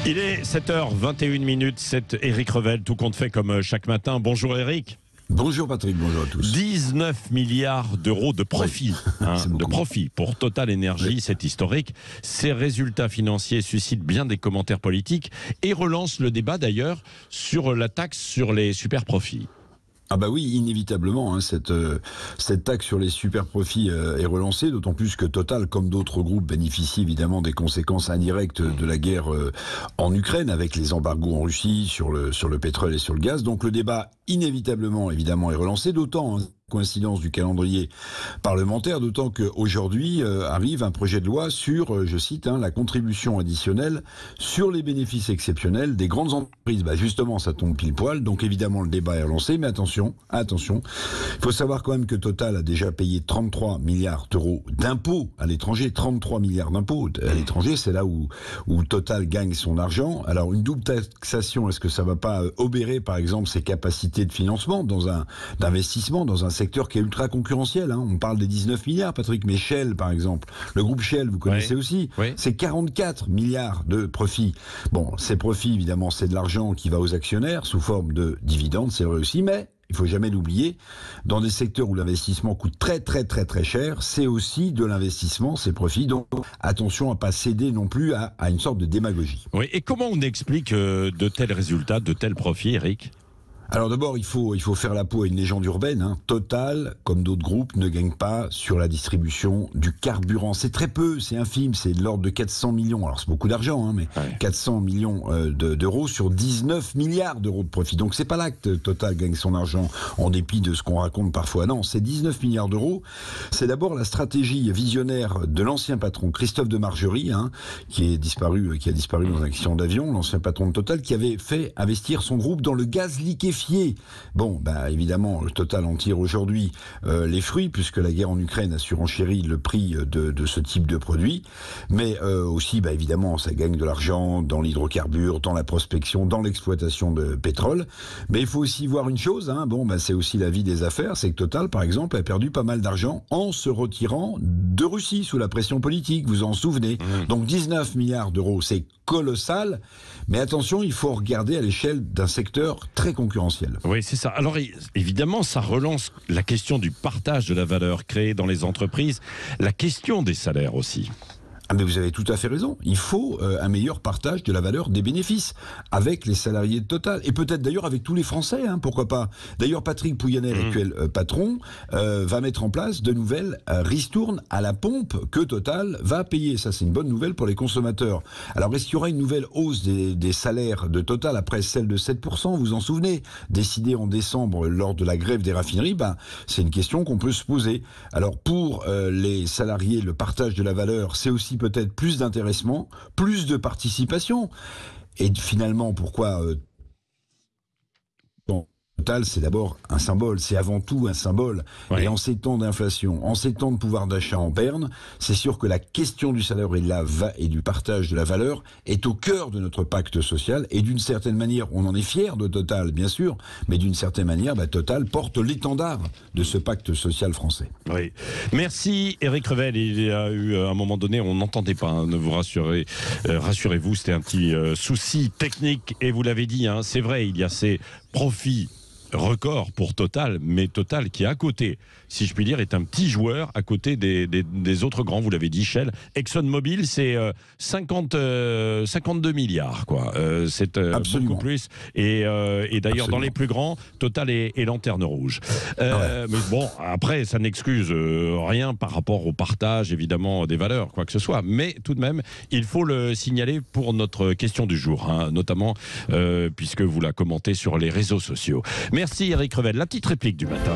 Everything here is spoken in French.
Il est 7h21, c'est Éric Revel, tout compte fait comme chaque matin. Bonjour Éric. Bonjour Patrick, bonjour à tous. 19 milliards d'euros de profit, Oui, de profit pour Total Energy, oui. C'est historique. Ces résultats financiers suscitent bien des commentaires politiques et relancent le débat d'ailleurs sur la taxe sur les super profits. Ah bah oui, inévitablement, cette taxe sur les super profits est relancée, d'autant plus que Total, comme d'autres groupes, bénéficie évidemment des conséquences indirectes de la guerre en Ukraine, avec les embargos en Russie sur le pétrole et sur le gaz. Donc le débat, inévitablement, évidemment, est relancé, d'autant coïncidence du calendrier parlementaire, d'autant qu'aujourd'hui arrive un projet de loi sur, je cite, la contribution additionnelle sur les bénéfices exceptionnels des grandes entreprises. Bah justement, ça tombe pile poil, donc évidemment le débat est relancé, mais attention, il faut savoir quand même que Total a déjà payé 33 milliards d'euros d'impôts à l'étranger, 33 milliards d'impôts à l'étranger, c'est là où Total gagne son argent. Alors une double taxation, est-ce que ça va pas obérer par exemple ses capacités de financement d'investissement dans un secteur qui est ultra concurrentiel, On parle des 19 milliards, Patrick, mais Shell, par exemple, le groupe Shell, vous connaissez aussi, c'est 44 milliards de profits. Bon, ces profits, évidemment, c'est de l'argent qui va aux actionnaires sous forme de dividendes, c'est vrai aussi, mais il faut jamais l'oublier, dans des secteurs où l'investissement coûte très cher, c'est aussi de l'investissement, ces profits. Donc attention à pas céder non plus à une sorte de démagogie. Oui, et comment on explique de tels résultats, de tels profits, Eric ? Alors d'abord, il faut faire la peau à une légende urbaine. Total, comme d'autres groupes, ne gagne pas sur la distribution du carburant. C'est très peu, c'est infime, c'est de l'ordre de 400 millions. Alors c'est beaucoup d'argent, mais 400 millions d'euros sur 19 milliards d'euros de profit. Donc c'est pas là que Total gagne son argent, en dépit de ce qu'on raconte parfois. Non, c'est 19 milliards d'euros. C'est d'abord la stratégie visionnaire de l'ancien patron Christophe de Margerie, qui a disparu dans un accident d'avion, l'ancien patron de Total, qui avait fait investir son groupe dans le gaz liquéfié. Bon, évidemment, le Total en tire aujourd'hui les fruits, puisque la guerre en Ukraine a surenchéri le prix de ce type de produit. Mais aussi, évidemment, ça gagne de l'argent dans l'hydrocarbure, dans la prospection, dans l'exploitation de pétrole. Mais il faut aussi voir une chose, c'est aussi la vie des affaires, c'est que Total, par exemple, a perdu pas mal d'argent en se retirant de Russie sous la pression politique, vous en souvenez. Donc 19 milliards d'euros, c'est colossal. Mais attention, il faut regarder à l'échelle d'un secteur très concurrentiel. Oui, c'est ça. Alors évidemment, ça relance la question du partage de la valeur créée dans les entreprises, la question des salaires aussi. Mais vous avez tout à fait raison. Il faut un meilleur partage de la valeur des bénéfices avec les salariés de Total. Et peut-être d'ailleurs avec tous les Français, pourquoi pas. D'ailleurs, Patrick Pouyanné, l'actuel patron, va mettre en place de nouvelles ristournes à la pompe que Total va payer. Ça, c'est une bonne nouvelle pour les consommateurs. Alors, est-ce qu'il y aura une nouvelle hausse des salaires de Total après celle de 7%, vous en souvenez, décidée en décembre lors de la grève des raffineries? C'est une question qu'on peut se poser. Alors, pour les salariés, le partage de la valeur, c'est aussi peut-être plus d'intéressement, plus de participation. Et finalement, pourquoi Total, c'est d'abord un symbole, c'est avant tout un symbole. Et en ces temps d'inflation, en ces temps de pouvoir d'achat en berne, c'est sûr que la question du salaire et du partage de la valeur est au cœur de notre pacte social. Et d'une certaine manière, on en est fier de Total, bien sûr, mais d'une certaine manière, Total porte l'étendard de ce pacte social français. Oui. Merci Éric Revel. Il y a eu un moment donné, on n'entendait pas, ne vous rassurez, rassurez-vous, c'était un petit souci technique. Et vous l'avez dit, c'est vrai, il y a ces profits record pour Total, mais Total qui à côté, si je puis dire, est un petit joueur à côté des autres grands, vous l'avez dit, Shell. ExxonMobil, c'est 52 milliards, quoi. C'est beaucoup plus. Et d'ailleurs, dans les plus grands, Total est lanterne rouge. Mais bon, après, ça n'excuse rien par rapport au partage, évidemment, des valeurs, quoi que ce soit. Mais tout de même, il faut le signaler pour notre question du jour, notamment puisque vous la commentez sur les réseaux sociaux. Merci Éric Revel. La petite réplique du matin.